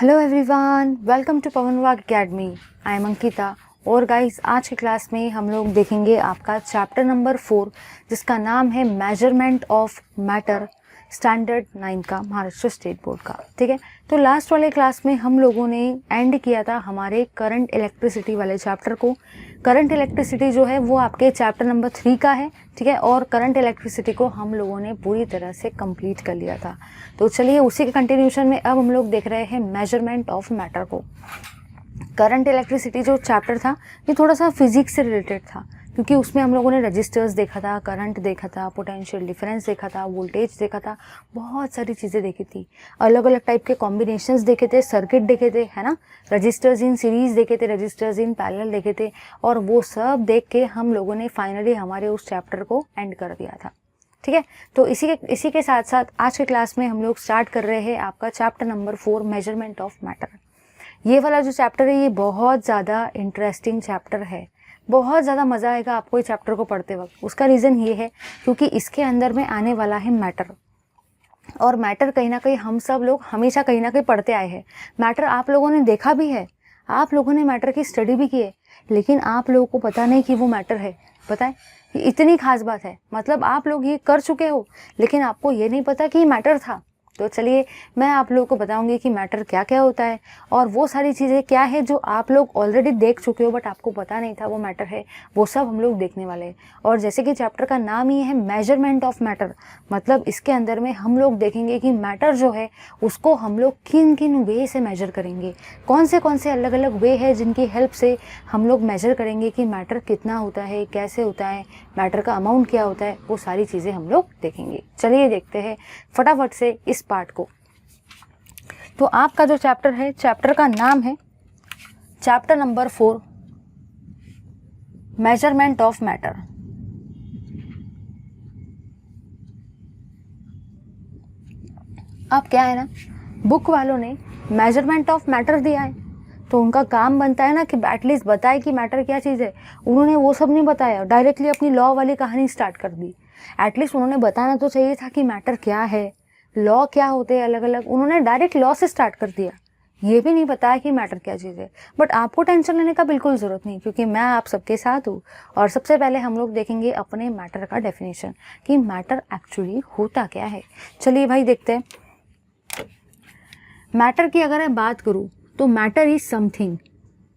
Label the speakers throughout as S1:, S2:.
S1: Hello everyone, welcome to पवन वाग academy. I am Ankita. और guys, आज की क्लास में हम लोग देखेंगे आपका चैप्टर नंबर 4 जिसका नाम है मेजरमेंट ऑफ मैटर, स्टैंडर्ड 9 का, महाराष्ट्र स्टेट बोर्ड का। ठीक है, तो लास्ट वाले क्लास में हम लोगों ने एंड किया था हमारे करंट इलेक्ट्रिसिटी वाले चैप्टर को। करंट इलेक्ट्रिसिटी जो है वो आपके चैप्टर नंबर 3 का है। ठीक है, और करंट इलेक्ट्रिसिटी को हम लोगों ने पूरी तरह से कंप्लीट कर लिया था। तो चलिए उसी के कंटिन्यूशन में अब हम लोग देख रहे हैं मेजरमेंट ऑफ मैटर को। करंट इलेक्ट्रिसिटी जो चैप्टर था ये थोड़ा सा फिजिक्स से रिलेटेड था, क्योंकि उसमें हम लोगों ने रजिस्टर्स देखा था, करंट देखा था, पोटेंशियल डिफरेंस देखा था, वोल्टेज देखा था, बहुत सारी चीज़ें देखी थी, अलग अलग टाइप के कॉम्बिनेशंस देखे थे, सर्किट देखे थे, है ना, रजिस्टर्स इन सीरीज देखे थे, रजिस्टर्स इन पैरेलल देखे थे, और वो सब देख के हम लोगों ने फाइनली हमारे उस चैप्टर को एंड कर दिया था। ठीक है, तो इसी के साथ साथ आज के क्लास में हम लोग स्टार्ट कर रहे हैं आपका chapter number 4 measurement of matter. ये वाला जो चैप्टर है ये बहुत ज़्यादा इंटरेस्टिंग चैप्टर है, बहुत ज़्यादा मज़ा आएगा आपको ये चैप्टर को पढ़ते वक्त। उसका रीज़न ये है क्योंकि इसके अंदर में आने वाला है मैटर, और मैटर कहीं ना कहीं हम सब लोग हमेशा कहीं ना कहीं पढ़ते आए हैं। मैटर आप लोगों ने देखा भी है, आप लोगों ने मैटर की स्टडी भी की है, लेकिन आप लोगों को पता नहीं कि वो मैटर है। पता है, ये इतनी खास बात है, मतलब आप लोग ये कर चुके हो लेकिन आपको ये नहीं पता कि ये मैटर था। तो चलिए मैं आप लोगों को बताऊंगी कि मैटर क्या क्या होता है, और वो सारी चीज़ें क्या है जो आप लोग ऑलरेडी देख चुके हो बट आपको पता नहीं था वो मैटर है, वो सब हम लोग देखने वाले हैं। और जैसे कि चैप्टर का नाम ही है मेजरमेंट ऑफ मैटर, मतलब इसके अंदर में हम लोग देखेंगे कि मैटर जो है उसको हम लोग किन किन वे से मेजर करेंगे, कौन से अलग अलग वे है जिनकी हेल्प से हम लोग मेजर करेंगे कि मैटर कितना होता है, कैसे होता है, मैटर का अमाउंट क्या होता है, वो सारी चीज़ें हम लोग देखेंगे। चलिए देखते हैं फटाफट से इस पार्ट को। तो आपका जो चैप्टर है, चैप्टर का नाम है chapter number 4 measurement of matter. अब क्या है ना, बुक वालों ने मेजरमेंट ऑफ मैटर दिया है तो उनका काम बनता है ना कि एटलीस्ट बताए कि मैटर क्या चीज़ है। उन्होंने वो सब नहीं बताया, डायरेक्टली अपनी लॉ वाली कहानी स्टार्ट कर दी। एटलीस्ट उन्होंने बताना तो चाहिए था कि मैटर क्या है, लॉ क्या होते हैं अलग अलग। उन्होंने डायरेक्ट लॉ से स्टार्ट कर दिया, ये भी नहीं बताया कि मैटर क्या चीज़ है। बट आपको टेंशन लेने का बिल्कुल ज़रूरत नहीं, क्योंकि मैं आप सबके साथ हूँ। और सबसे पहले हम लोग देखेंगे अपने मैटर का डेफिनेशन कि मैटर एक्चुअली होता क्या है। चलिए भाई देखते हैं। मैटर की अगर मैं बात करूँ तो मैटर इज समथिंग,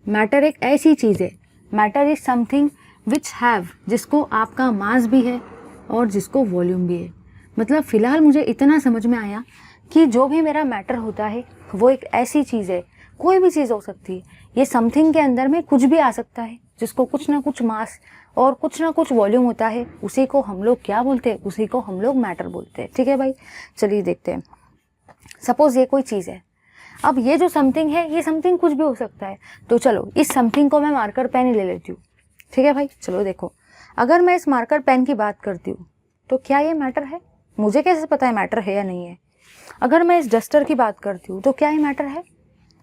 S1: मैटर एक ऐसी चीज़ है, matter is something which have, जिसको आपका मास भी है और जिसको वॉल्यूम भी है। मतलब फ़िलहाल मुझे इतना समझ में आया कि जो भी मेरा मैटर होता है वो एक ऐसी चीज़ है, कोई भी चीज़ हो सकती है, ये समथिंग के अंदर में कुछ भी आ सकता है जिसको कुछ ना कुछ मास और कुछ ना कुछ वॉल्यूम होता है, उसी को हम लोग क्या बोलते हैं, उसी को हम लोग मैटर बोलते हैं। ठीक है भाई, चलिए देखते हैं। सपोज ये कोई चीज़ है, अब ये जो समथिंग है ये समथिंग कुछ भी हो सकता है। तो चलो इस समथिंग को मैं मार्कर पेन ही ले लेती हूँ। ठीक है भाई, चलो देखो, अगर मैं इस मार्कर पेन की बात करती हूँ तो क्या ये मैटर है? मुझे कैसे पता है मैटर है या नहीं है? अगर मैं इस डस्टर की बात करती हूँ तो क्या ये मैटर है?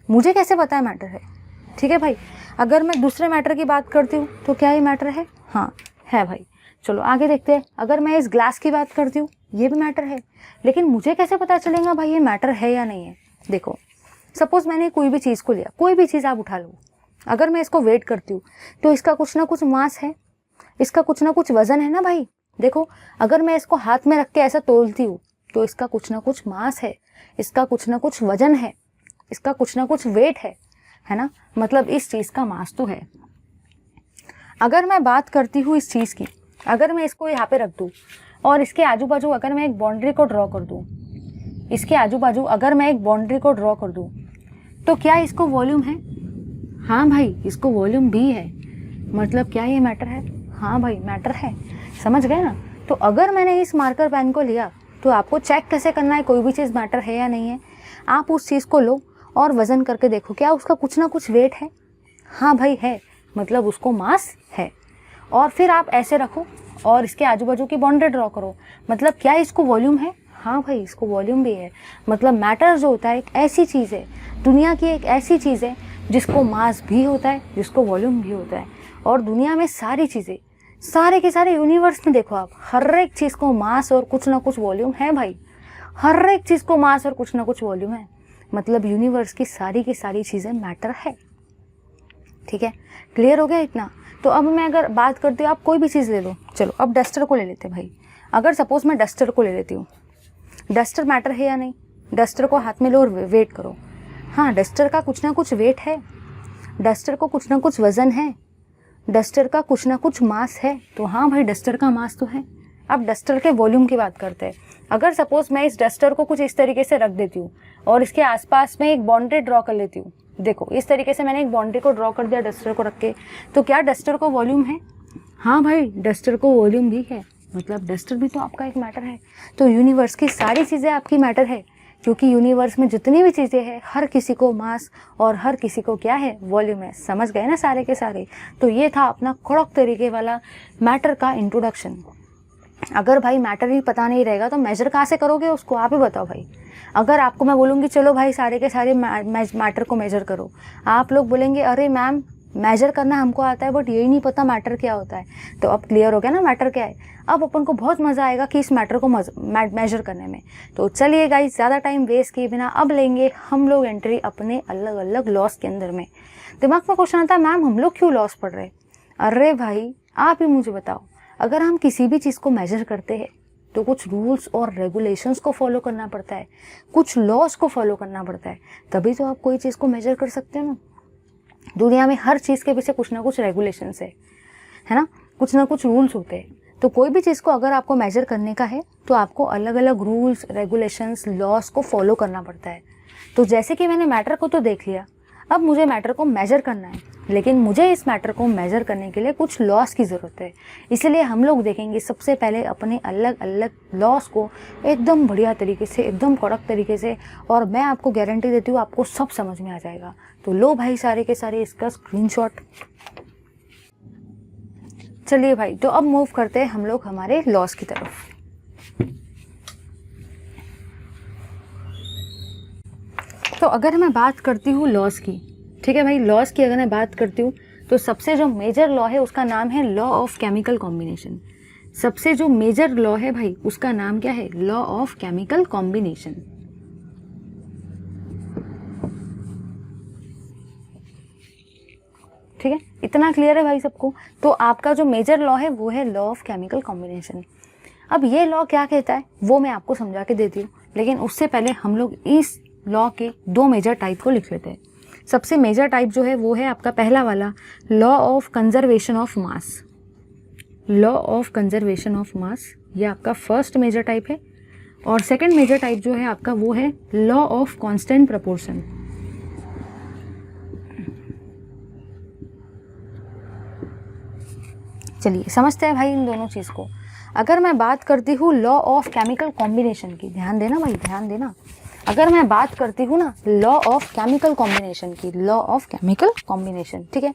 S1: मुझे कैसे पता है मैटर है? ठीक है भाई, अगर मैं दूसरे मैटर की बात करती हूँ तो क्या ये मैटर है? हाँ है भाई। चलो आगे देखते हैं। अगर मैं इस ग्लास की बात करती हूँ, ये भी मैटर है, लेकिन मुझे कैसे पता चलेगा भाई ये मैटर है या नहीं है? देखो, सपोज मैंने कोई भी चीज़ को लिया, कोई भी चीज़ आप उठा लो, अगर मैं इसको वेट करती हूँ तो इसका कुछ ना कुछ मास है, इसका कुछ ना कुछ वजन है ना भाई। देखो, अगर मैं इसको हाथ में रख के ऐसा तोलती हूँ तो इसका कुछ ना कुछ मास है, इसका कुछ ना कुछ वजन है, इसका कुछ ना कुछ वेट है ना, मतलब इस चीज़ का मास तो है। अगर मैं बात करती हूँ इस चीज़ की, अगर मैं इसको यहाँ पे रख दूँ और इसके आजू बाजू अगर मैं एक बाउंड्री को ड्रॉ कर दूँ, इसके आजू बाजू अगर मैं एक बाउंड्री को ड्रॉ कर दूँ तो क्या इसको वॉल्यूम है? हाँ भाई, इसको वॉल्यूम भी है। मतलब क्या ये मैटर है? हाँ भाई मैटर है। समझ गए ना? तो अगर मैंने इस मार्कर पेन को लिया तो आपको चेक कैसे करना है कोई भी चीज़ मैटर है या नहीं है। आप उस चीज़ को लो और वज़न करके देखो, क्या उसका कुछ ना कुछ वेट है? हाँ भाई है, मतलब उसको मास है। और फिर आप ऐसे रखो और इसके आजू बाजू की बाउंड्री ड्रॉ करो, मतलब क्या इसको वॉल्यूम है? हाँ भाई, इसको वॉल्यूम भी है। मतलब मैटर जो होता है एक ऐसी चीज़ है, दुनिया की एक ऐसी चीज़ है जिसको मास भी होता है, जिसको वॉल्यूम भी होता है। और दुनिया में सारी चीज़ें, सारे के सारे यूनिवर्स में देखो आप, हर एक चीज़ को मास और कुछ ना कुछ वॉल्यूम है भाई, हर एक चीज़ को मास और कुछ ना कुछ वॉल्यूम है। मतलब यूनिवर्स की सारी चीज़ें मैटर है। ठीक है, क्लियर हो गया इतना। तो अब मैं अगर बात करती हूँ, आप कोई भी चीज़ ले लो, चलो अब डस्टर को ले लेते हैं भाई। अगर सपोज मैं डस्टर को ले लेती हूँ, डस्टर मैटर है या नहीं? डस्टर को हाथ में लो और वेट करो। हाँ, डस्टर का कुछ ना कुछ वेट है, डस्टर को कुछ ना कुछ वजन है, डस्टर का कुछ ना कुछ मास है। तो हाँ भाई, डस्टर का मास तो है। अब डस्टर के वॉल्यूम की बात करते हैं। अगर सपोज मैं इस डस्टर को कुछ इस तरीके से रख देती हूँ और इसके आसपास में एक बाउंड्री ड्रॉ कर लेती हूँ, देखो इस तरीके से मैंने एक बाउंड्री को ड्रॉ कर दिया डस्टर को रख के, तो क्या डस्टर को वॉल्यूम है? हाँ भाई, डस्टर को वॉल्यूम भी है, मतलब डस्टर भी तो आपका एक मैटर है। तो यूनिवर्स की सारी चीज़ें आपकी मैटर है, क्योंकि यूनिवर्स में जितनी भी चीज़ें हैं हर किसी को मास और हर किसी को क्या है, वॉल्यूम है। समझ गए ना सारे के सारे? तो ये था अपना कड़क तरीके वाला मैटर का इंट्रोडक्शन। अगर भाई मैटर ही पता नहीं रहेगा तो मेजर कहाँ से करोगे उसको? आप ही बताओ भाई। अगर आपको मैं बोलूँगी चलो भाई सारे के सारे मैटर को मेजर करो, आप लोग बोलेंगे अरे मैम मेजर करना हमको आता है बट यही नहीं पता मैटर क्या होता है। तो अब क्लियर हो गया ना मैटर क्या है। अब अपन को बहुत मज़ा आएगा कि इस मैटर को मेजर करने में। तो चलिए गाइस, ज़्यादा टाइम वेस्ट किए बिना अब लेंगे हम लोग एंट्री अपने अलग अलग लॉस के अंदर में। दिमाग में क्वेश्चन आता है मैम हम लोग क्यों लॉस पढ़ रहे? अरे भाई आप ही मुझे बताओ, अगर हम किसी भी चीज़ को मेजर करते हैं तो कुछ रूल्स और रेगुलेशंस को फॉलो करना पड़ता है, कुछ लॉस को फॉलो करना पड़ता है, तभी तो आप कोई चीज़ को मेजर कर सकते हो ना। दुनिया में हर चीज़ के पीछे कुछ ना कुछ रेगुलेशंस है ना, कुछ ना कुछ रूल्स होते हैं। तो कोई भी चीज़ को अगर आपको मेजर करने का है तो आपको अलग अलग रूल्स, रेगुलेशंस, लॉस को फॉलो करना पड़ता है। तो जैसे कि मैंने मैटर को तो देख लिया, अब मुझे मैटर को मेजर करना है, लेकिन मुझे इस मैटर को मेजर करने के लिए कुछ लॉस की ज़रूरत है। इसलिए हम लोग देखेंगे सबसे पहले अपने अलग अलग लॉस को एकदम बढ़िया तरीके से, एकदम कड़क तरीके से, और मैं आपको गारंटी देती हूँ आपको सब समझ में आ जाएगा। तो लो भाई सारे के सारे इसका स्क्रीनशॉट। चलिए भाई, तो अब मूव करते हैं हम लोग हमारे लॉस की तरफ। तो अगर मैं बात करती हूँ लॉस की, ठीक है भाई, लॉस की अगर मैं बात करती हूँ तो सबसे जो मेजर लॉ है उसका नाम है लॉ ऑफ केमिकल कॉम्बिनेशन। सबसे जो मेजर लॉ है भाई उसका नाम क्या है? Law of chemical combination. ठीक है, इतना क्लियर है भाई सबको? तो आपका जो मेजर लॉ है वो है लॉ ऑफ केमिकल कॉम्बिनेशन। अब ये लॉ क्या कहता है वो मैं आपको समझा के देती हूँ, लेकिन उससे पहले हम लोग इस लॉ के दो मेजर टाइप को लिख लेते हैं। सबसे मेजर टाइप जो है वो है आपका पहला वाला law of conservation of mass. Law of conservation of मास ये आपका फर्स्ट मेजर टाइप है। और सेकंड मेजर टाइप जो है आपका वो है लॉ ऑफ कांस्टेंट प्रोपोर्शन। चलिए समझते हैं भाई इन दोनों चीज़ को। अगर मैं बात करती हूँ लॉ ऑफ केमिकल कॉम्बिनेशन की, ध्यान देना भाई, ध्यान देना। अगर मैं बात करती हूँ ना लॉ ऑफ केमिकल कॉम्बिनेशन की, लॉ ऑफ केमिकल कॉम्बिनेशन, ठीक है,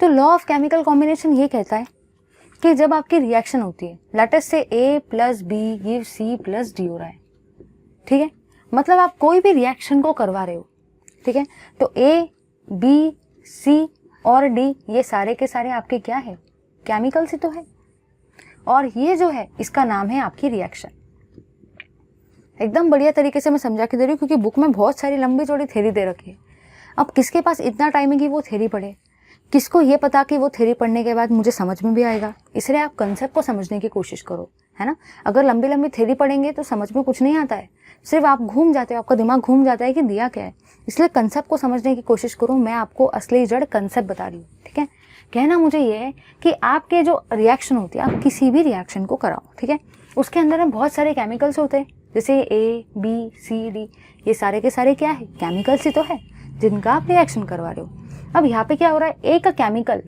S1: तो लॉ ऑफ केमिकल कॉम्बिनेशन ये कहता है कि जब आपकी रिएक्शन होती है, लेट अस से A + B give C + D हो रहा है, ठीक है, मतलब आप कोई भी रिएक्शन को करवा रहे हो, ठीक है, तो A, B, C और D ये सारे के सारे आपके क्या है? केमिकल्स ही तो है। और ये जो है इसका नाम है आपकी रिएक्शन। एकदम बढ़िया तरीके से मैं समझा के दे रही हूँ क्योंकि बुक में बहुत सारी लंबी चौड़ी थ्योरी दे रखी है। अब किसके पास इतना टाइम है कि वो थ्योरी पढ़े? किसको ये पता कि वो थ्योरी पढ़ने के बाद मुझे समझ में भी आएगा? इसलिए आप कंसेप्ट को समझने की कोशिश करो, है ना। अगर लंबी लंबी थ्योरी पढ़ेंगे तो समझ में कुछ नहीं आता है, सिर्फ आप घूम जाते हो, आपका दिमाग घूम जाता है कि दिया क्या है। इसलिए कंसेप्ट को समझने की कोशिश करो। मैं आपको असली जड़ कंसेप्ट बता रही हूँ, ठीक है। कहना मुझे ये है कि आपके जो रिएक्शन होती है, आप किसी भी रिएक्शन को कराओ, ठीक है, उसके अंदर में बहुत सारे केमिकल्स होते हैं, जैसे A, B, C, D ये सारे के सारे क्या है? केमिकल्स ही तो है जिनका आप रिएक्शन करवा रहे हो। अब यहाँ पे क्या हो रहा है? एक केमिकल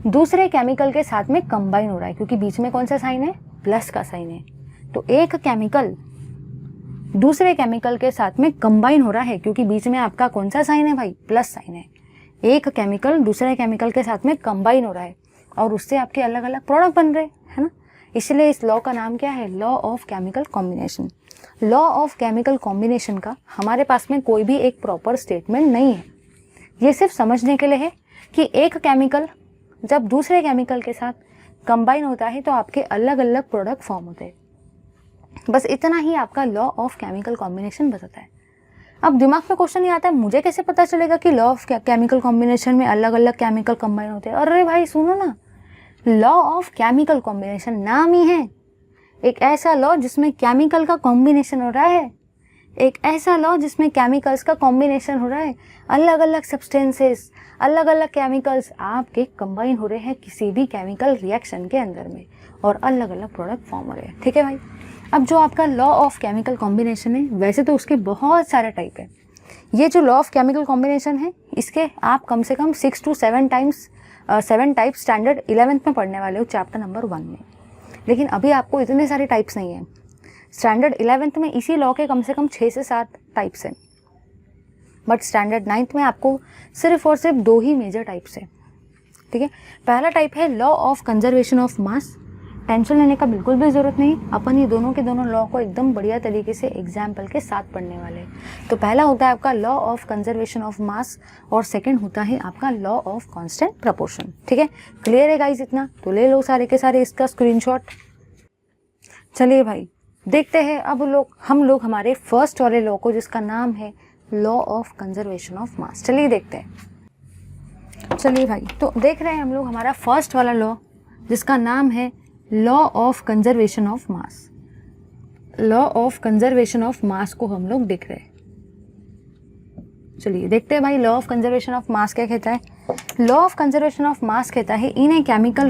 S1: दूसरे केमिकल के साथ में कंबाइन हो रहा है, क्योंकि बीच में कौन सा साइन है? प्लस का साइन है। तो एक केमिकल दूसरे केमिकल के साथ में कंबाइन हो रहा है क्योंकि बीच में आपका कौन सा साइन है भाई? प्लस साइन है। एक केमिकल दूसरे केमिकल के साथ में कंबाइन हो रहा है और उससे आपके अलग अलग प्रोडक्ट बन रहे हैं, है ना। इसलिए इस लॉ का नाम क्या है? Law of chemical combination. Law of chemical combination का हमारे पास में कोई भी एक प्रॉपर स्टेटमेंट नहीं है। ये सिर्फ समझने के लिए है कि एक केमिकल जब दूसरे केमिकल के साथ कंबाइन होता है तो आपके अलग अलग प्रोडक्ट फॉर्म होते हैं। बस इतना ही आपका लॉ ऑफ केमिकल कॉम्बिनेशन बताता है। अब दिमाग में क्वेश्चन ये आता है, मुझे कैसे पता चलेगा कि लॉ ऑफ केमिकल कॉम्बिनेशन में अलग अलग केमिकल कंबाइन होते हैं? अरे भाई सुनो ना, लॉ ऑफ केमिकल कॉम्बिनेशन नाम ही है, एक ऐसा लॉ जिसमें केमिकल का कॉम्बिनेशन हो रहा है, एक ऐसा लॉ जिसमें केमिकल्स का कॉम्बिनेशन हो रहा है, अलग अलग सब्सटेंसेस, अलग अलग केमिकल्स आपके कंबाइन हो रहे हैं किसी भी केमिकल रिएक्शन के अंदर में और अलग अलग प्रोडक्ट फॉर्म हो रहे हैं। ठीक है भाई। अब जो आपका लॉ ऑफ केमिकल कॉम्बिनेशन है, वैसे तो उसके बहुत सारे टाइप है। ये जो लॉ ऑफ केमिकल कॉम्बिनेशन है, इसके आप कम से कम 6 to 7 टाइप्स स्टैंडर्ड 11th में पढ़ने वाले हो चैप्टर नंबर 1 में। लेकिन अभी आपको इतने सारे टाइप्स नहीं है। स्टैंडर्ड 11th में इसी लॉ के कम से कम 6 से 7 टाइप्स हैं, बट स्टैंडर्ड 9th में आपको सिर्फ और सिर्फ 2 ही मेजर टाइप्स हैं। ठीक है। पहला टाइप है law of conservation of mass. Tension लेने का बिल्कुल भी ज़रूरत नहीं, अपन ये दोनों के दोनों लॉ को एकदम बढ़िया तरीके से एग्जाम्पल के साथ पढ़ने वाले हैं। तो पहला होता है आपका लॉ ऑफ कंजर्वेशन ऑफ मास और सेकंड होता है आपका लॉ ऑफ कांस्टेंट प्रपोर्शन। ठीक है, क्लियर है गाइस इतना? तो ले लो सारे के सारे इसका स्क्रीनशॉट। चलिए भाई देखते हैं अब हम लोग हमारे फर्स्ट वाले लॉ को, जिसका नाम है लॉ ऑफ कंजर्वेशन ऑफ मास। चलिए देखते हैं। चलिए भाई, तो देख रहे हैं हम लोग हमारा फर्स्ट वाला लॉ, जिसका नाम है law of conservation of mass. Law of conservation of मास को हम लोग देख रहे हैं। चलिए देखते हैं भाई लॉ ऑफ कंजर्वेशन ऑफ मास क्या कहता है। लॉ ऑफ कंजर्वेशन ऑफ मास कहता है इन ए केमिकल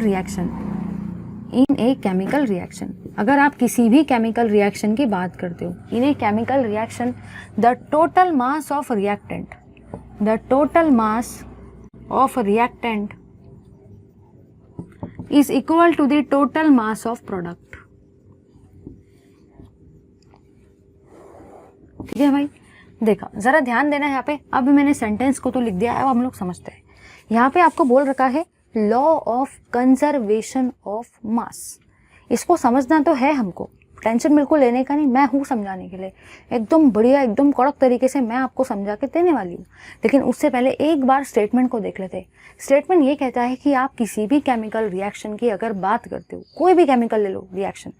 S1: रिएक्शन, अगर आप किसी भी केमिकल रिएक्शन की बात करते हो, in a chemical reaction the total mass of reactant is equal to the total mass of product। ठीक है भाई, देखा जरा ध्यान देना यहाँ पे। अब मैंने सेंटेंस को तो लिख दिया है, अब हम लोग समझते हैं। यहाँ पे आपको बोल रखा है लॉ ऑफ कंजर्वेशन ऑफ मास। इसको समझना तो है हमको, टेंशन बिल्कुल लेने का नहीं, मैं हूँ समझाने के लिए। एकदम बढ़िया, एकदम कड़क तरीके से मैं आपको समझा के देने वाली हूँ। लेकिन उससे पहले एक बार स्टेटमेंट को देख लेते हैं। स्टेटमेंट ये कहता है कि आप किसी भी केमिकल रिएक्शन की अगर बात करते हो, कोई भी केमिकल ले लो रिएक्शन,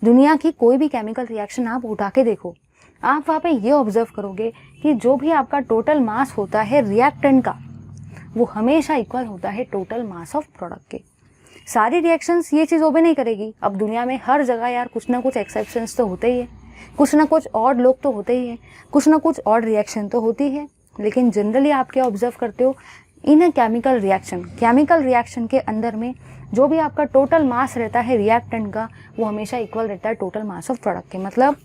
S1: दुनिया की कोई भी केमिकल रिएक्शन आप उठा के देखो, आप वहाँ पे ये ऑब्जर्व करोगे कि जो भी आपका टोटल मास होता है रिएक्टेंट का, वो हमेशा इक्वल होता है टोटल मास ऑफ प्रोडक्ट के। सारी रिएक्शंस ये चीज़ ओबे नहीं करेगी। अब दुनिया में हर जगह यार कुछ ना कुछ एक्सेप्शंस तो होते ही है, कुछ ना कुछ ऑड लोग तो होते ही हैं, कुछ ना कुछ ऑड रिएक्शन तो होती है। लेकिन जनरली आप क्या ऑब्जर्व करते हो, इन केमिकल रिएक्शन के अंदर में जो भी आपका टोटल मास रहता है रिएक्टेंट का, वो हमेशा इक्वल रहता है टोटल मास ऑफ प्रोडक्ट के। मतलब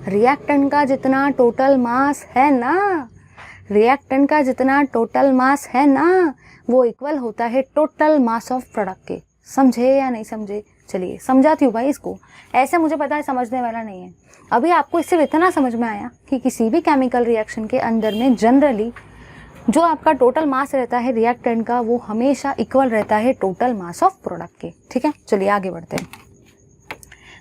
S1: रिएक्टेंट का जितना टोटल मास है ना, वो इक्वल होता है टोटल मास ऑफ प्रोडक्ट के। समझे या नहीं समझे? चलिए समझाती हूँ भाई इसको, ऐसे मुझे पता है समझने वाला नहीं है। अभी आपको इससे इतना समझ में आया कि किसी भी केमिकल रिएक्शन के अंदर में जनरली जो आपका टोटल मास रहता है रिएक्टेंट का, वो हमेशा इक्वल रहता है टोटल मास ऑफ प्रोडक्ट के। ठीक है, चलिए आगे बढ़ते हैं।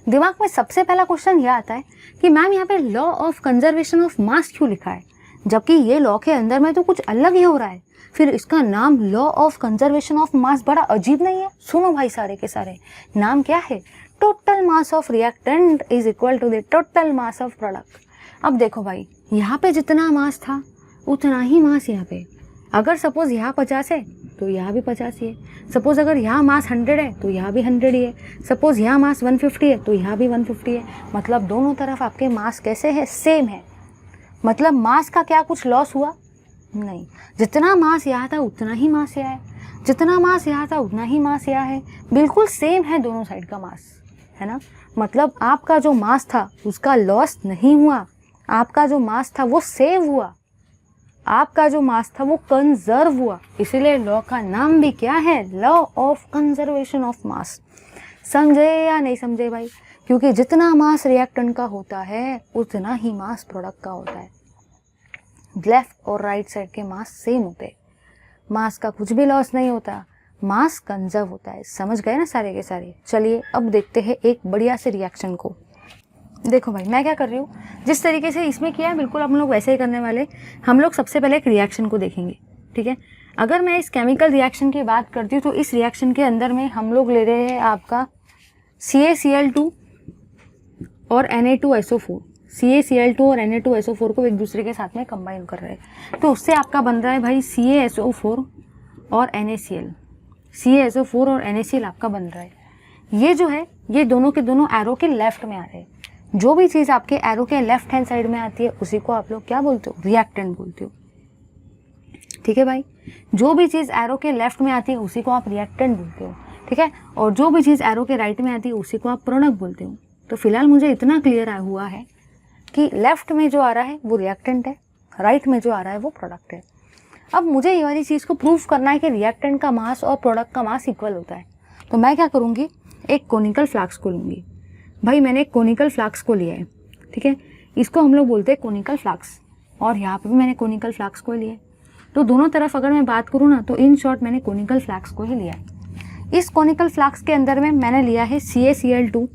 S1: दिमाग में सबसे पहला क्वेश्चन यह आता है कि मैम यहाँ पे लॉ ऑफ कंजर्वेशन ऑफ मास क्यों लिखा है, जबकि ये लॉ के अंदर में तो कुछ अलग ही हो रहा है। फिर इसका नाम लॉ ऑफ कंजर्वेशन ऑफ मास बड़ा अजीब नहीं है? सुनो भाई सारे के सारे, नाम क्या है? Total mass of reactant is equal to the total mass of product. अब देखो भाई, यहाँ पे जितना मास था उतना ही मास यहाँ पे। अगर सपोज यहाँ 50 है तो यहाँ भी 50 ही है। सपोज अगर यहाँ मास 100 है तो यहाँ भी 100 ही है। सपोज यहाँ मास 150 है तो यहाँ भी 150 है। मतलब दोनों तरफ आपके मास कैसे है? सेम है। मतलब मास का क्या कुछ लॉस हुआ? नहीं, जितना मास यहाँ था उतना ही मास यहाँ है, जितना मास यहाँ था उतना ही मास यहाँ है। बिल्कुल सेम है दोनों साइड का मास, है ना। मतलब आपका जो मास था उसका लॉस नहीं हुआ, आपका जो मास था वो सेव हुआ, आपका जो मास था वो कंजर्व हुआ। इसीलिए लॉ का नाम भी क्या है? लॉ ऑफ कंजर्वेशन ऑफ मास। समझे या नहीं समझे भाई? क्योंकि जितना मास रिएक्टेंट का होता है उतना ही मास प्रोडक्ट का होता है। लेफ्ट और राइट साइड के मास सेम होते हैं, मास का कुछ भी लॉस नहीं होता, मास कंजर्व होता है। समझ गए ना सारे के सारे? चलिए अब देखते हैं एक बढ़िया से रिएक्शन को। देखो भाई मैं क्या कर रही हूँ, जिस तरीके से इसमें किया है बिल्कुल हम लोग वैसे ही करने वाले। हम लोग सबसे पहले एक रिएक्शन को देखेंगे, ठीक है। अगर मैं इस केमिकल रिएक्शन की बात करती हूँ तो इस रिएक्शन के अंदर में हम लोग ले रहे हैं आपका CaCl2 और Na2SO4। CaCl2 और Na2SO4 को एक दूसरे के साथ में कंबाइन कर रहे हैं, तो उससे आपका बन रहा है भाई CaSO4 और NaCl। CaSO4 और NaCl आपका बन रहा है। ये जो है ये दोनों के दोनों एरो के लेफ्ट में आ रहे हैं। जो भी चीज़ आपके एरो के लेफ्ट हैंड साइड में आती है उसी को आप लोग क्या बोलते हो, रिएक्टेंट बोलते हो। ठीक है भाई, जो भी चीज़ एरो के लेफ्ट में आती है उसी को आप रिएक्टेंट बोलते हो। ठीक है, और जो भी चीज़ एरो के राइट में आती है उसी को आप प्रोडक्ट बोलते हो। तो फिलहाल मुझे इतना क्लियर हुआ है कि लेफ्ट में जो आ रहा है वो रिएक्टेंट है, राइट में जो आ रहा है वो प्रोडक्ट है। अब मुझे ये वाली चीज़ को प्रूव करना है कि रिएक्टेंट का मास और प्रोडक्ट का मास इक्वल होता है। तो मैं क्या करूँगी, एक कोनिकल फ्लास्क को लूँगी। भाई मैंने एक कोनिकल फ्लास्क को लिया है, ठीक है, इसको हम लोग बोलते हैं कोनिकल फ्लास्क, और यहाँ पे भी मैंने कोनिकल फ्लास्क को लिया है। तो दोनों तरफ अगर मैं बात करूँ ना, तो इन शॉर्ट मैंने कोनिकल फ्लास्क को ही लिया है। इस कोनिकल फ्लास्क के अंदर में मैंने लिया है CaCl2।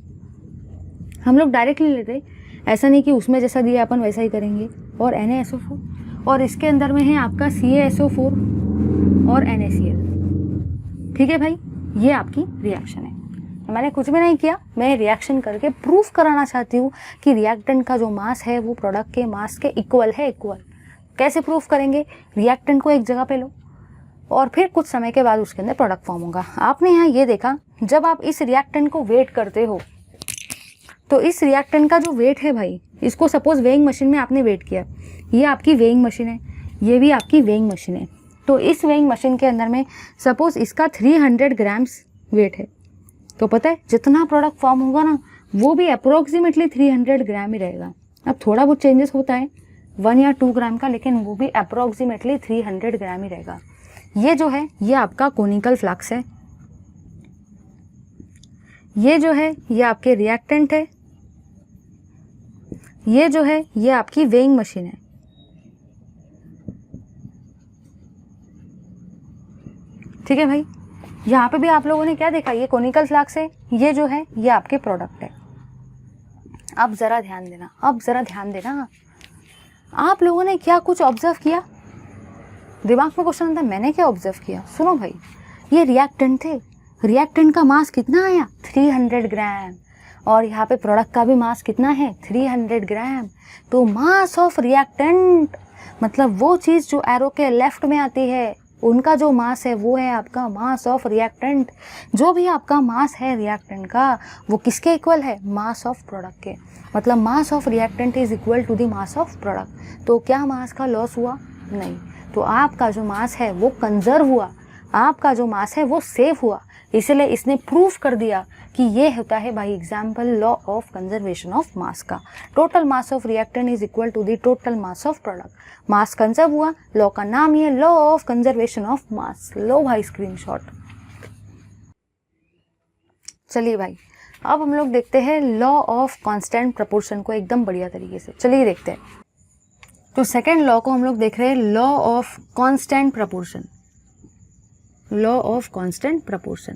S1: हम लोग डायरेक्टली लेते, ऐसा नहीं कि उसमें जैसा दिया अपन वैसा ही करेंगे, और NaSO4, और इसके अंदर में है आपका CaSO4 और NaCl। ठीक है भाई, ये आपकी रिएक्शन है। मैंने कुछ भी नहीं किया, मैं रिएक्शन करके प्रूफ कराना चाहती हूँ कि रिएक्टेंट का जो मास है वो प्रोडक्ट के मास के इक्वल है। इक्वल कैसे प्रूफ करेंगे, रिएक्टेंट को एक जगह पे लो और फिर कुछ समय के बाद उसके अंदर प्रोडक्ट फॉर्म होगा। आपने यहाँ ये देखा, जब आप इस रिएक्टेंट को वेट करते हो तो इस रिएक्टेंट का जो वेट है भाई, इसको सपोज वेइंग मशीन में आपने वेट किया, ये आपकी वेइंग मशीन है, ये भी आपकी वेइंग मशीन है। तो इस वेइंग मशीन के अंदर में सपोज इसका 300 ग्राम्स वेट है, तो पता है जितना प्रोडक्ट फॉर्म होगा ना वो भी अप्रोक्सीमेटली 300 ग्राम ही रहेगा। अब थोड़ा बहुत चेंजेस होता है 1 या 2 ग्राम का, लेकिन वो भी अप्रोक्सीमेटली 300 ग्राम ही रहेगा। ये जो है ये आपका कोनिकल फ्लास्क है, ये जो है ये आपके रिएक्टेंट है, ये जो है ये आपकी वेइंग मशीन है। ठीक है भाई, यहाँ पे भी आप लोगों ने क्या देखा, ये कोनिकल फ्लास्क है, ये जो है ये आपके प्रोडक्ट है। अब ज़रा ध्यान देना, अब ज़रा ध्यान देना, आप लोगों ने क्या कुछ ऑब्जर्व किया? दिमाग में क्वेश्चन आता है मैंने क्या ऑब्जर्व किया। सुनो भाई, ये रिएक्टेंट थे, रिएक्टेंट का मास कितना आया 300 ग्राम, और यहाँ पे प्रोडक्ट का भी मास कितना है 300 ग्राम। तो मास ऑफ रिएक्टेंट मतलब वो चीज़ जो एरो के लेफ्ट में आती है उनका जो मास है वो है आपका मास ऑफ रिएक्टेंट। जो भी आपका मास है रिएक्टेंट का वो किसके इक्वल है, मास ऑफ प्रोडक्ट के। मतलब mass of reactant is equal to the mass of product. तो क्या मास का लॉस हुआ? नहीं। तो आपका जो मास है वो कंजर्व हुआ, आपका जो मास है वो सेव हुआ। इसलिए इसने प्रूफ कर दिया कि ये होता है by example law of conservation of mass का। Total mass of reactant is equal to the total mass of product. Mass conserve हुआ, लॉ का नाम ये law of conservation of mass. लो भाई स्क्रीनशॉट। चलिए भाई, अब हम लोग देखते हैं लॉ ऑफ कांस्टेंट प्रोपोर्शन को एकदम बढ़िया तरीके से। चलिए देखते हैं। तो सेकेंड लॉ को हम लोग देख रहे हैं, law of constant proportion. Law of constant proportion.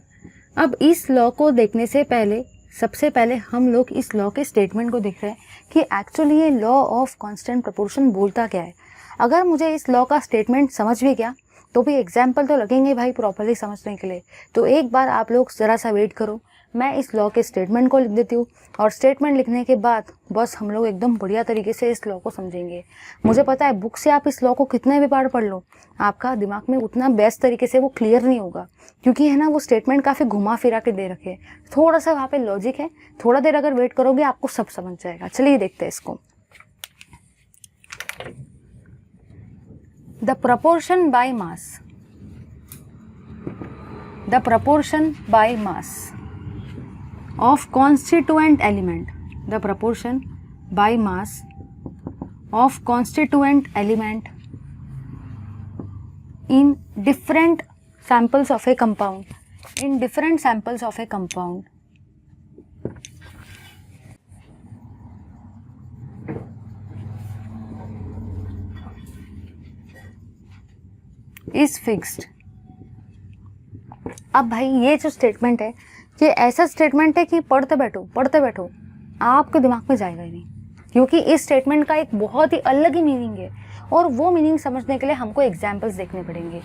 S1: अब इस लॉ को देखने से पहले सबसे पहले हम लोग इस लॉ के स्टेटमेंट को देख रहे हैं कि एक्चुअली ये लॉ ऑफ कांस्टेंट प्रोपोर्शन बोलता क्या है। अगर मुझे इस लॉ का स्टेटमेंट समझ भी गया तो भी एग्जाम्पल तो लगेंगे भाई प्रॉपरली समझने के लिए। तो एक बार आप लोग ज़रा सा वेट करो, मैं इस लॉ के स्टेटमेंट को लिख देती हूँ, और स्टेटमेंट लिखने के बाद बस हम लोग एकदम बढ़िया तरीके से इस लॉ को समझेंगे। मुझे पता है बुक से आप इस लॉ को कितने भी बार पढ़ लो, आपका दिमाग में उतना बेस्ट तरीके से वो क्लियर नहीं होगा, क्योंकि है ना वो स्टेटमेंट काफ़ी घुमा फिरा के दे रखे। थोड़ा सा वहाँ पे लॉजिक है, थोड़ा देर अगर वेट करोगे आपको सब समझ जाएगा। चलिए देखते हैं इसको। The proportion by mass, the proportion by mass of constituent element, the proportion by mass of constituent element in different samples of a compound, in different samples of a compound is fixed। अब भाई ये जो statement है ये ऐसा statement है कि पढ़ते बैठो आपके दिमाग में जाएगा ही नहीं, क्योंकि इस स्टेटमेंट का एक बहुत ही अलग ही मीनिंग है, और वो मीनिंग समझने के लिए हमको एग्जाम्पल्स देखने पड़ेंगे।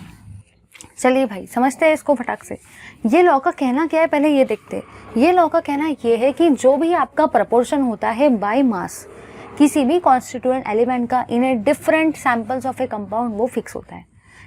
S1: चलिए भाई समझते हैं इसको फटाक से। ये लॉ का कहना क्या है पहले ये देखते हैं। ये लॉ का कहना ये है कि जो भी आपका प्रपोर्शन होता है बाय मास, किसी भी कॉन्स्टिट्यूएंट एलिमेंट का in a different samples of a compound वो फिक्स होता है।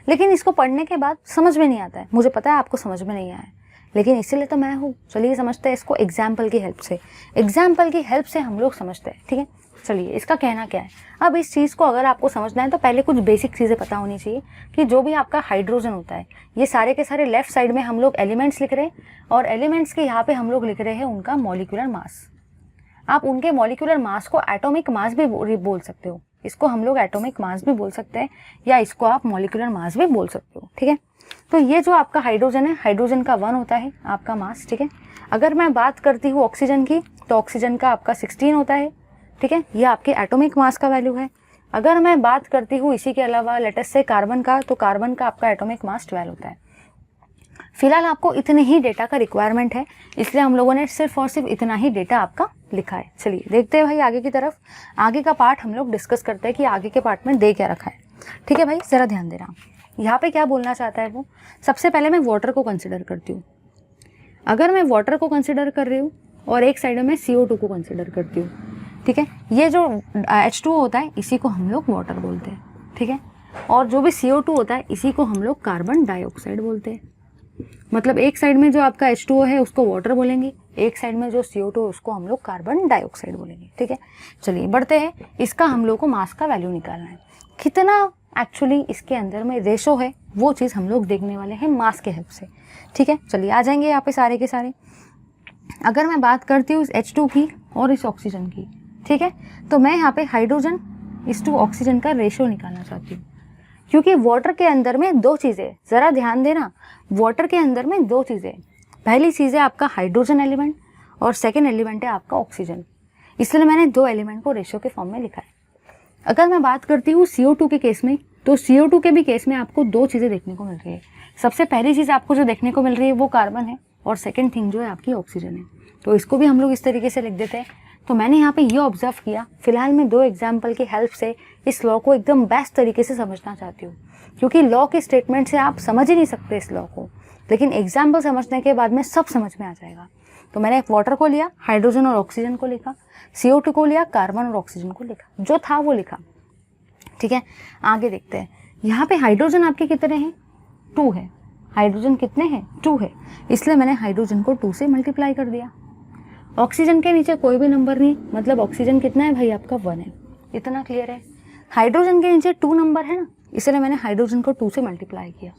S1: लेकिन इसको पढ़ने के बाद समझ में नहीं आता है, मुझे पता है आपको समझ में नहीं आया है, लेकिन इसीलिए तो मैं हूँ। चलिए समझते हैं इसको एग्जाम्पल की हेल्प से। एग्जाम्पल की हेल्प से हम लोग समझते हैं, ठीक है। चलिए इसका कहना क्या है। अब इस चीज़ को अगर आपको समझना है तो पहले कुछ बेसिक चीज़ें पता होनी चाहिए कि जो भी आपका हाइड्रोजन होता है, ये सारे के सारे लेफ्ट साइड में हम लोग एलिमेंट्स लिख रहे हैं और एलिमेंट्स के यहाँ पे हम लोग लिख रहे हैं उनका मॉलिक्यूलर मास। आप उनके मॉलिक्यूलर मास को एटॉमिक मास भी बोल सकते हो, इसको हम लोग एटॉमिक मास भी बोल सकते हैं या इसको आप मॉलिक्यूलर मास भी बोल सकते हो, ठीक है। तो ये जो आपका हाइड्रोजन है, हाइड्रोजन का 1 होता है आपका मास, ठीक है। अगर मैं बात करती हूँ ऑक्सीजन की तो ऑक्सीजन का आपका 16 होता है, ठीक है। ये आपके एटॉमिक मास का वैल्यू है। अगर मैं बात करती हूँ इसी के अलावा लेटेस्ट से कार्बन का, तो कार्बन का आपका एटॉमिक मास 12 होता है। फिलहाल आपको इतने ही डेटा का रिक्वायरमेंट है, इसलिए हम लोगों ने सिर्फ और सिर्फ इतना ही डेटा आपका लिखा है। चलिए देखते हैं भाई आगे की तरफ, आगे का पार्ट हम लोग डिस्कस करते हैं कि आगे के पार्ट में दे क्या रखा है, ठीक है भाई। ज़रा ध्यान देना, यहाँ पे क्या बोलना चाहता है वो। सबसे पहले मैं वाटर को कंसिडर करती हूँ। अगर मैं वाटर को कंसिडर कर रही हूँ और एक साइड में CO2 को कंसिडर करती हूँ, ठीक है। ये जो H2O होता है इसी को हम लोग वाटर बोलते हैं, ठीक है। और जो भी CO2 होता है इसी को हम लोग कार्बन डाइऑक्साइड बोलते हैं। मतलब एक साइड में जो आपका H2O है उसको वाटर बोलेंगे, एक साइड में जो CO2 है उसको हम लोग कार्बन डाइऑक्साइड बोलेंगे, ठीक है। चलिए बढ़ते हैं, इसका हम लोग को मास का वैल्यू निकालना है। कितना एक्चुअली इसके अंदर में रेशो है वो चीज़ हम लोग देखने वाले हैं मास के हेल्प से, ठीक है। चलिए आ जाएंगे यहाँ पे सारे के सारे। अगर मैं बात करती हूँ इस H2 की और इस ऑक्सीजन की, ठीक है, तो मैं यहाँ पे हाइड्रोजन इस टू ऑक्सीजन का रेशो निकालना चाहती हूँ, क्योंकि वाटर के अंदर में दो चीज़ें, ज़रा ध्यान देना, वाटर के अंदर में दो चीज़ें। पहली चीज़ है आपका हाइड्रोजन एलिमेंट और सेकेंड एलिमेंट है आपका ऑक्सीजन, इसलिए मैंने दो एलिमेंट को रेशो के फॉर्म में लिखा है। अगर मैं बात करती हूँ CO2 के केस में, तो CO2 के भी केस में आपको दो चीज़ें देखने को मिल रही है। सबसे पहली चीज़ आपको जो देखने को मिल रही है वो कार्बन है और सेकेंड थिंग जो है आपकी ऑक्सीजन है। तो इसको भी हम लोग इस तरीके से लिख देते हैं। तो मैंने यहाँ पे ये ऑब्जर्व किया, फिलहाल मैं दो एग्जाम्पल की हेल्प से इस लॉ को एकदम बेस्ट तरीके से समझना चाहती हूँ, क्योंकि लॉ के स्टेटमेंट से आप समझ ही नहीं सकते इस लॉ को, लेकिन एग्जाम्पल समझने के बाद में सब समझ में आ जाएगा। तो मैंने वाटर को लिया, हाइड्रोजन और ऑक्सीजन को लिखा, CO2 को लिया, कार्बन और ऑक्सीजन को लिखा, जो था वो लिखा, ठीक है। आगे देखते हैं, यहाँ पे हाइड्रोजन आपके कितने हैं, 2 है। हाइड्रोजन कितने हैं, 2 है, इसलिए मैंने हाइड्रोजन को 2 से मल्टीप्लाई कर दिया। ऑक्सीजन के नीचे कोई भी नंबर नहीं, मतलब ऑक्सीजन कितना है भाई आपका 1 है, इतना क्लियर है। हाइड्रोजन के नीचे 2 नंबर है ना, इसलिए मैंने हाइड्रोजन को 2 से मल्टीप्लाई किया।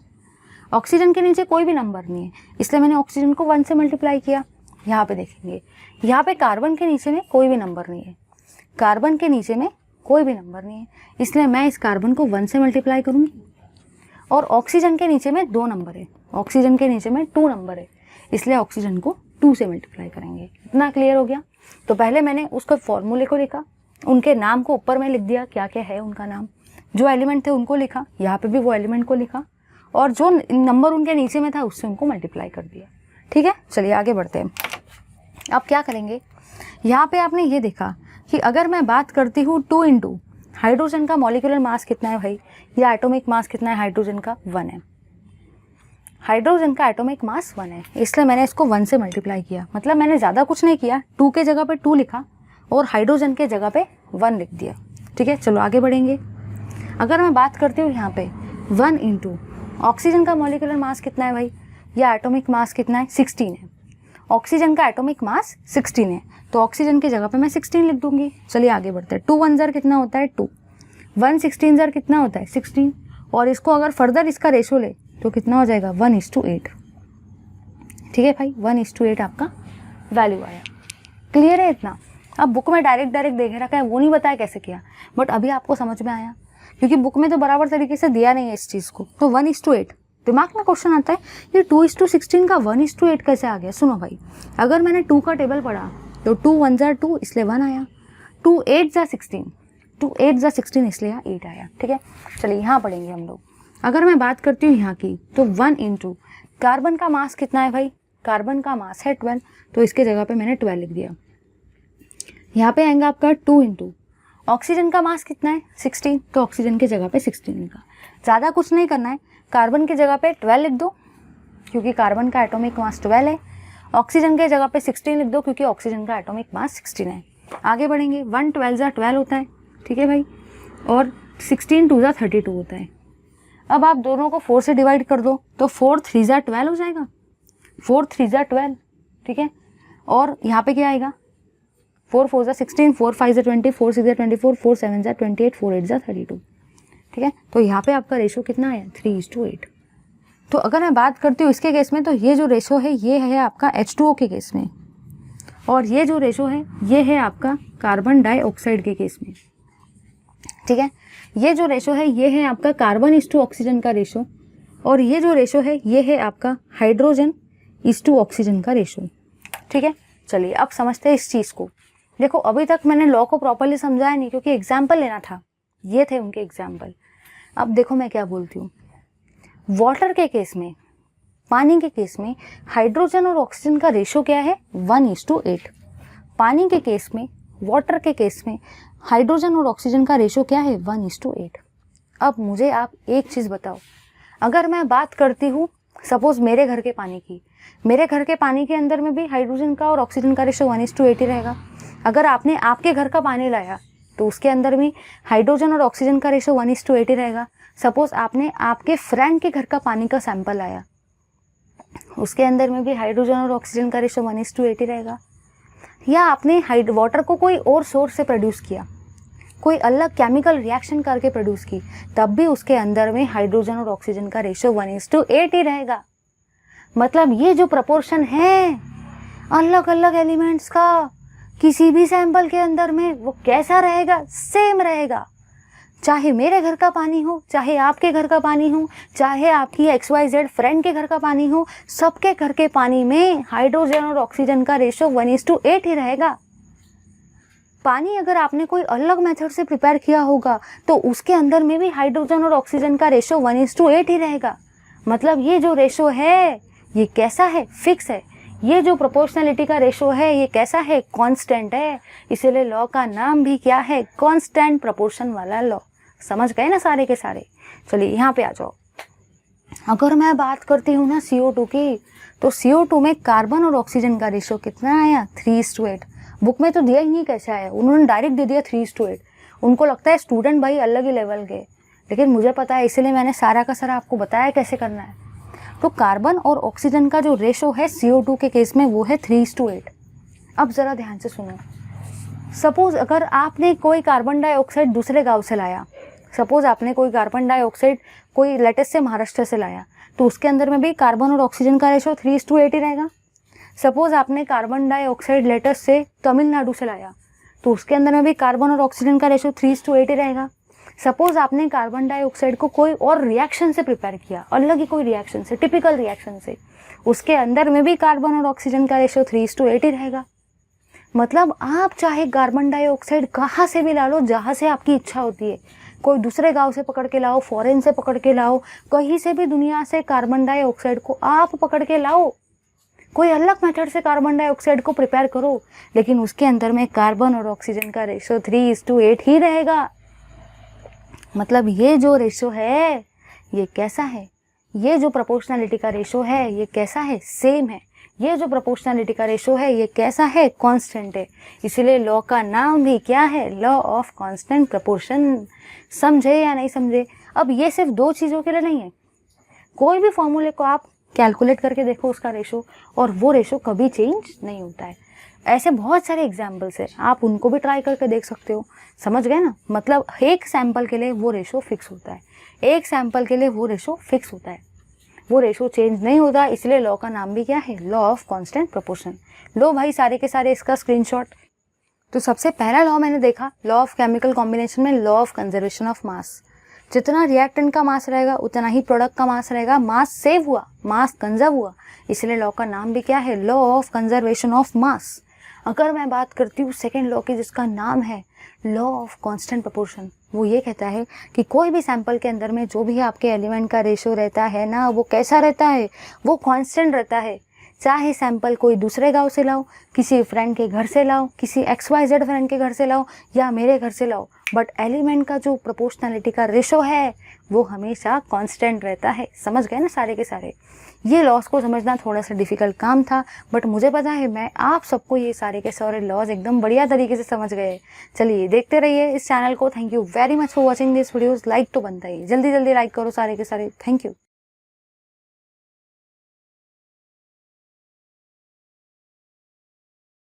S1: ऑक्सीजन के नीचे कोई भी नंबर नहीं है, इसलिए मैंने ऑक्सीजन को 1 से मल्टीप्लाई किया। यहाँ पे देखेंगे, यहाँ पे कार्बन के नीचे में कोई भी नंबर नहीं है, कार्बन के नीचे में कोई भी नंबर नहीं है, इसलिए मैं इस कार्बन को 1 से मल्टीप्लाई करूँगी। और ऑक्सीजन के नीचे में 2 नंबर है, ऑक्सीजन के नीचे में 2 नंबर है, इसलिए ऑक्सीजन को 2 से मल्टीप्लाई करेंगे। इतना क्लियर हो गया। तो पहले मैंने उसका फॉर्मूले को लिखा, उनके नाम को ऊपर में लिख दिया, क्या क्या है उनका नाम, जो एलिमेंट थे उनको लिखा, यहाँ पे भी वो एलिमेंट को लिखा, और जो नंबर उनके नीचे में था उससे उनको मल्टीप्लाई कर दिया, ठीक है। चलिए आगे बढ़ते हैं। अब क्या करेंगे, यहाँ पे आपने ये देखा कि अगर मैं बात करती हूँ 2 इंटू हाइड्रोजन का मॉलिक्यूलर मास कितना है भाई, या एटॉमिक मास कितना है हाइड्रोजन का, 1 है। हाइड्रोजन का एटॉमिक मास 1 है, इसलिए मैंने इसको 1 से मल्टीप्लाई किया। मतलब मैंने ज़्यादा कुछ नहीं किया, 2 के जगह पे 2 लिखा और हाइड्रोजन के जगह पे 1 लिख दिया, ठीक है। चलो आगे बढ़ेंगे। अगर मैं बात करती हूँ यहाँ पे 1 इंटू ऑक्सीजन का मॉलिक्यूलर मास कितना है भाई, या एटॉमिक मास कितना है, 16 है। ऑक्सीजन का एटॉमिक मास 16 है, तो ऑक्सीजन की जगह पे मैं 16 लिख दूंगी। चलिए आगे बढ़ते हैं। 2 1 ज़र कितना होता है, 2, 1 16 ज़र कितना होता है, 16, और इसको अगर फर्दर इसका रेशो ले तो कितना हो जाएगा, 1:8, ठीक है भाई, 1:8 आपका वैल्यू आया। क्लियर है इतना। अब बुक में डायरेक्ट देखे रखा है, वो नहीं बताया कैसे किया, बट अभी आपको समझ में आया, क्योंकि बुक में तो बराबर तरीके से दिया नहीं है इस चीज़ को। तो 1:8 दिमाग में क्वेश्चन आता है, ये 2:16 का 1:8 कैसे आ गया। सुनो भाई, अगर मैंने 2 का टेबल पढ़ा तो 2 1 ज़र 2, इसलिए 1 आया, 2 8 ज़र 16, 2 8 ज़र 16, इसलिए यहाँ 8 आया, ठीक है। चलिए यहाँ पढ़ेंगे हम लोग। अगर मैं बात करती हूँ यहाँ की, तो 1 इंटू कार्बन का मास कितना है भाई, कार्बन का मास है 12, तो इसके जगह पे मैंने 12 लिख दिया। यहाँ पे आएगा आपका 2 इंटू ऑक्सीजन का मास कितना है, 16, तो ऑक्सीजन की जगह पे 16 लिखा। ज़्यादा कुछ नहीं करना है, कार्बन की जगह पे 12 लिख दो, क्योंकि कार्बन का एटॉमिक मास 12 है। ऑक्सीजन के जगह पे 16 लिख दो, क्योंकि ऑक्सीजन का एटॉमिक मास 16 है। आगे बढ़ेंगे, 1 12 ज़ा 12 होता है, ठीक है भाई, और 16 2 ज़ा 32 होता है। अब आप दोनों को 4 से डिवाइड कर दो तो 4 3 ज़ा 12 हो जाएगा, 4 3 ज़ा 12, ठीक है। और यहाँ पे क्या आएगा, 4 4 ज़ा 16, 4 5 ज़ा 20, 4 6 ज़ा 24, 4 7 ज़ा 28, 4 8 ज़ा 32, ठीक है। तो यहाँ पे आपका रेशो कितना आया, 3:8। तो अगर मैं बात करती हूँ इसके केस में, तो ये जो रेशो है ये है आपका H2O के केस में, और ये जो रेशो है ये है आपका कार्बन डाइऑक्साइड के केस में, ठीक है। ये जो रेशो है ये है आपका कार्बन इस टू ऑक्सीजन का रेशो, और ये जो रेशो है ये है आपका हाइड्रोजन इस टू ऑक्सीजन का रेशो, ठीक है। चलिए अब समझते हैं इस चीज़ को। देखो अभी तक मैंने लॉ को प्रॉपर्ली समझाया नहीं, क्योंकि एग्जाम्पल लेना था, ये थे उनके एग्जाम्पल। अब देखो मैं क्या बोलती हूँ, वाटर के केस में, पानी के केस में हाइड्रोजन और ऑक्सीजन का रेशो क्या है, 1:8। पानी के केस में, वाटर के केस में हाइड्रोजन और ऑक्सीजन का रेशो क्या है, 1:8। अब मुझे आप एक चीज़ बताओ, अगर मैं बात करती हूँ सपोज मेरे घर के पानी की, मेरे घर के पानी के अंदर में भी हाइड्रोजन का और ऑक्सीजन का रेशो 1:8 ही रहेगा। अगर आपने आपके घर का पानी लाया तो उसके अंदर भी हाइड्रोजन और ऑक्सीजन का रेशो 1:8 ही रहेगा। सपोज आपने आपके फ्रेंड के घर का पानी का सैंपल लाया, उसके अंदर में भी हाइड्रोजन और ऑक्सीजन का रेशो 1:8 ही रहेगा। या आपने वाटर को कोई और सोर्स से प्रोड्यूस किया, कोई अलग केमिकल रिएक्शन करके प्रोड्यूस की, तब भी उसके अंदर में हाइड्रोजन और ऑक्सीजन का रेशो 1:8 ही रहेगा। मतलब ये जो प्रपोर्शन है अलग अलग एलिमेंट्स का किसी भी सैंपल के अंदर में, वो कैसा रहेगा, सेम रहेगा। चाहे मेरे घर का पानी हो, चाहे आपके घर का पानी हो, चाहे आपकी XYZ फ्रेंड के घर का पानी हो, सबके घर के पानी में हाइड्रोजन और ऑक्सीजन का रेशो 1:8 ही रहेगा। पानी अगर आपने कोई अलग मेथड से प्रिपेयर किया होगा तो उसके अंदर में भी हाइड्रोजन और ऑक्सीजन का रेशो 1:8 ही रहेगा। मतलब ये जो रेशो है ये कैसा है, फिक्स है। ये जो प्रोपोर्शनलिटी का रेशो है ये कैसा है, कांस्टेंट है। इसीलिए लॉ का नाम भी क्या है, कांस्टेंट प्रोपोर्शन वाला लॉ। समझ गए ना सारे के सारे। चलिए यहाँ पे आ जाओ। अगर मैं बात करती हूँ ना CO2 की, तो CO2 में कार्बन और ऑक्सीजन का रेशो कितना आया, 3:8। बुक में तो दिया ही नहीं कैसे आया, उन्होंने डायरेक्ट दे दिया 3:8। उनको लगता है स्टूडेंट भाई अलग ही लेवल के, लेकिन मुझे पता है, इसीलिए मैंने सारा का सारा आपको बताया कैसे करना है। तो कार्बन और ऑक्सीजन का जो रेशो है CO2 के केस में वो है 3:8। अब ज़रा ध्यान से सुनो। सपोज अगर आपने कोई कार्बन डाइऑक्साइड दूसरे गांव से लाया, सपोज आपने कोई कार्बन डाइऑक्साइड कोई लेटेस्ट से महाराष्ट्र से लाया, तो उसके अंदर में भी कार्बन और ऑक्सीजन का रेशो 3:8 ही रहेगा। सपोज आपने कार्बन डाइऑक्साइड लेटेस्ट से तमिलनाडु से लाया, तो उसके अंदर में भी कार्बन और ऑक्सीजन का रेशो 3:8 ही रहेगा। सपोज आपने कार्बन डाइऑक्साइड को कोई और रिएक्शन से प्रिपेयर किया, अलग ही कोई रिएक्शन से, टिपिकल रिएक्शन से, उसके अंदर में भी कार्बन और ऑक्सीजन का रेशो 3:8 ही रहेगा। मतलब आप चाहे कार्बन डाइऑक्साइड कहाँ से भी ला लो, जहाँ से आपकी इच्छा होती है, कोई दूसरे गांव से पकड़ के लाओ, फॉरेन से पकड़ के लाओ, कहीं से भी दुनिया से कार्बन डाइऑक्साइड को आप पकड़ के लाओ, कोई अलग मेथड से कार्बन डाइऑक्साइड को प्रिपेयर करो, लेकिन उसके अंदर में कार्बन और ऑक्सीजन का रेशो 3:8 ही रहेगा। मतलब ये जो रेशो है ये कैसा है, ये जो प्रोपोर्शनलिटी का रेशो है ये कैसा है, सेम है। ये जो प्रोपोर्शनलिटी का रेशो है ये कैसा है, कांस्टेंट है। इसीलिए लॉ का नाम भी क्या है, लॉ ऑफ कांस्टेंट प्रोपोर्शन। समझे या नहीं समझे। अब ये सिर्फ दो चीज़ों के लिए नहीं है, कोई भी फॉर्मूले को आप कैलकुलेट करके देखो उसका रेशो, और वो रेशो कभी चेंज नहीं होता है। ऐसे बहुत सारे एग्जाम्पल्स है, आप उनको भी ट्राई करके देख सकते हो। समझ गए ना। मतलब एक सैंपल के लिए वो रेशो फिक्स होता है, एक सैंपल के लिए वो रेशो फिक्स होता है, वो रेशो चेंज नहीं होता। इसलिए लॉ का नाम भी क्या है, लॉ ऑफ कांस्टेंट प्रोपोर्शन। लो भाई सारे के सारे इसका स्क्रीनशॉट। तो सबसे पहला लॉ मैंने देखा, लॉ ऑफ केमिकल कॉम्बिनेशन में लॉ ऑफ कंजर्वेशन ऑफ मास। जितना रिएक्टेंट का मास रहेगा उतना ही प्रोडक्ट का मास रहेगा। मास सेव हुआ, मास कंजर्व हुआ, इसलिए लॉ का नाम भी क्या है, लॉ ऑफ कंजर्वेशन ऑफ मास। अगर मैं बात करती हूँ सेकेंड लॉ की, जिसका नाम है लॉ ऑफ कांस्टेंट प्रोपोर्शन, वो ये कहता है कि कोई भी सैंपल के अंदर में जो भी आपके एलिमेंट का रेशो रहता है ना, वो कैसा रहता है, वो कांस्टेंट रहता है। चाहे सैंपल कोई दूसरे गांव से लाओ, किसी फ्रेंड के घर से लाओ, किसी XYZ फ्रेंड के घर से लाओ या मेरे घर से लाओ, बट एलिमेंट का जो प्रोपोर्शनैलिटी का रेशो है वो हमेशा कांस्टेंट रहता है। समझ गए ना सारे के सारे। ये लॉस को समझना थोड़ा सा डिफिकल्ट काम था, बट मुझे पता है मैं आप सबको ये सारे के सारे लॉज एकदम बढ़िया तरीके से समझ गए। चलिए देखते रहिए इस चैनल को। Thank you very much for watching this videos. Like तो बनता ही, जल्दी जल्दी लाइक करो सारे के सारे। Thank you.